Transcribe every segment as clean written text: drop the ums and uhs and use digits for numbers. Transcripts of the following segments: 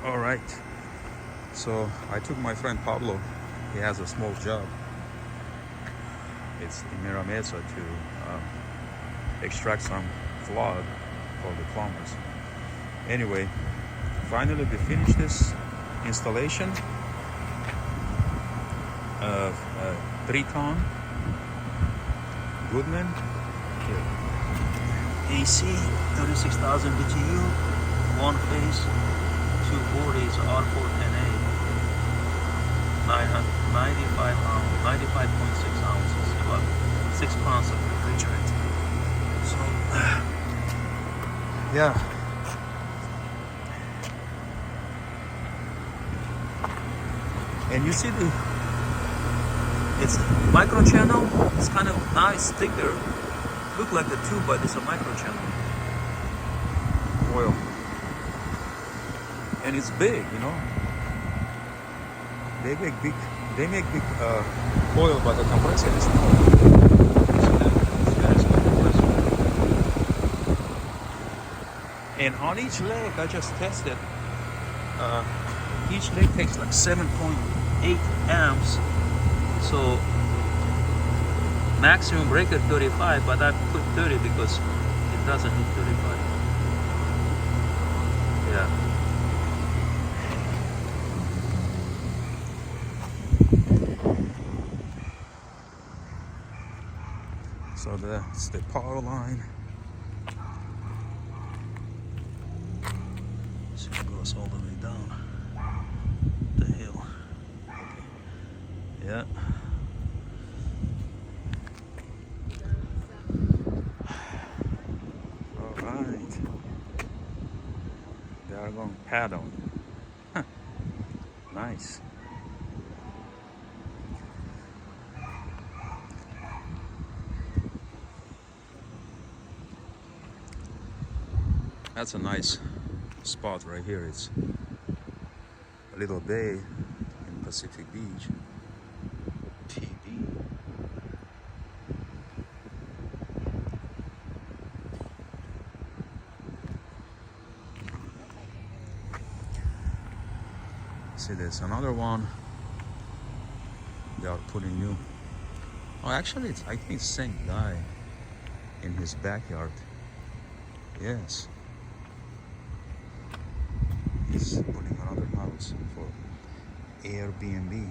All right. So I took my friend Pablo. He has a small job. It's in Mira Mesa to extract some flood for the plumbers. Anyway, finally we finished this installation of a 3-ton Goodman AC 36,000 BTU, one phase, 240s R410A, 95.6 ounces, about 6 pounds of refrigerant. So, yeah. And you see it's a micro channel. It's kind of nice, thicker. Look like the tube, but it's a micro channel. Oil. And it's big, you know. They make big oil, but the compressor is small. And on each leg, I just tested. Each leg takes like 7.8 amps. So maximum breaker 35, but I put 30 because it doesn't hit 35. Yeah. So that's the power line. So it goes all the way down the hill. Yeah. All right. They are going paddle. Nice. That's a nice spot right here. It's a little bay in Pacific Beach. TB. See, there's another one. They are putting new. Oh, actually, I think it's the same guy in his backyard. Yes. He's putting another house for Airbnb.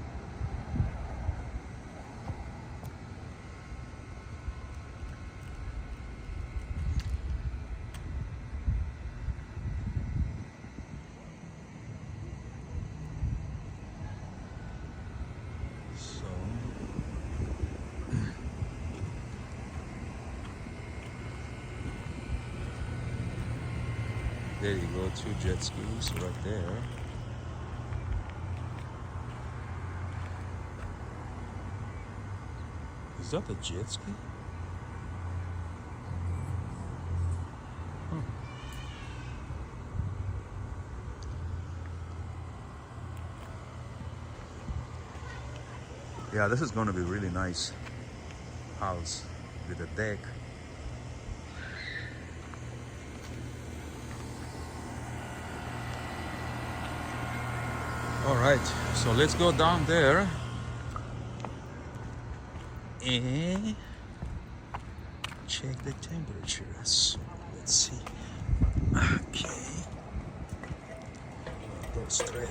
So there you go, 2 jet skis right there. Is that a jet ski? Huh. Yeah, this is going to be really nice house with a deck. All right, so let's go down there and check the temperatures. Let's see. Okay. 1, 2, 3,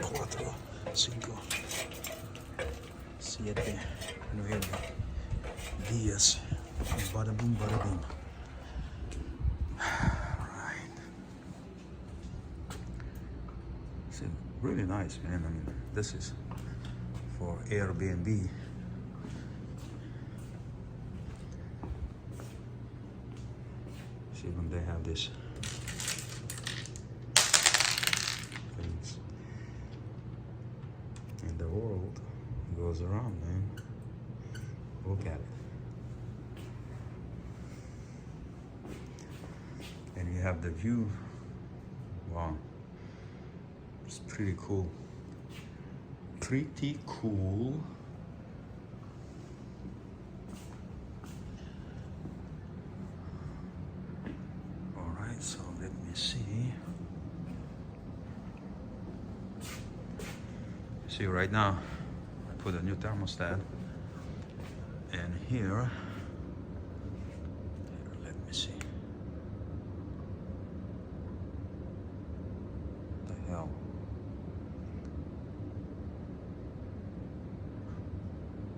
4, 5, 7, 9 días. Bada boom, bada boom. Right. It's really nice, man. I mean, this is for Airbnb. See when they have this things. And the world goes around, man. Look at it. And you have the view. Wow. It's pretty cool. Pretty cool. All right, so let me see. See, right now, I put a new thermostat, and here, let me see. What the hell?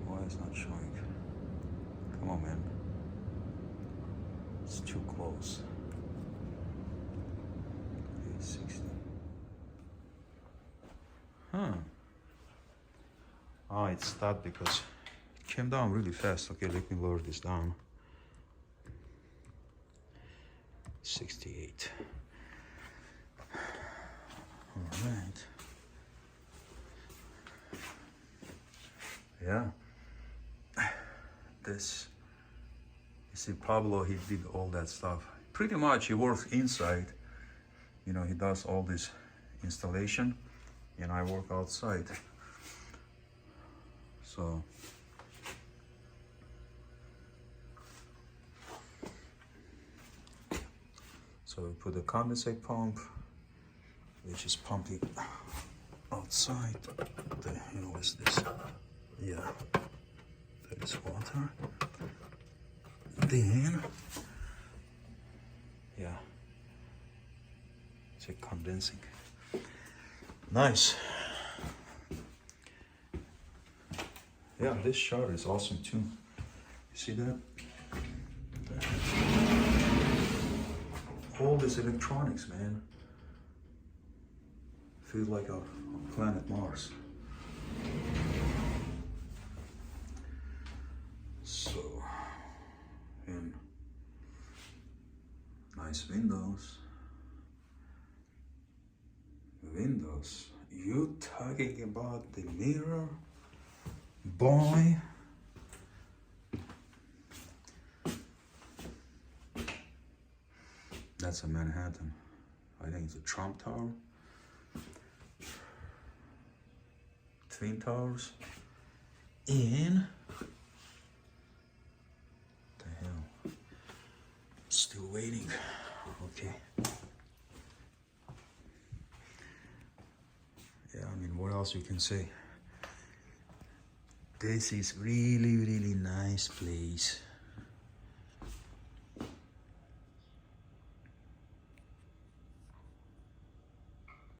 Why is not showing? Come on, man. It's too close. 860. Huh. Oh, it stopped because it came down really fast. Okay, let me lower this down. 68. All right. Yeah. This, you see, Pablo, he did all that stuff. Pretty much he works inside. You know, he does all this installation, and I work outside. So we put the condensate pump, which is pumping outside. The hell is this? Yeah, that is water. Then, yeah, it's condensing. Nice. Yeah, this shower is awesome too. You see that? All this electronics, man. Feels like a planet Mars. So, and nice windows. Windows. You talking about the mirror? Boy. That's a Manhattan. I think it's a Trump Tower. Twin Towers. And what the hell? Still waiting. Okay. Yeah, I mean, what else you can say? This is really, really nice place.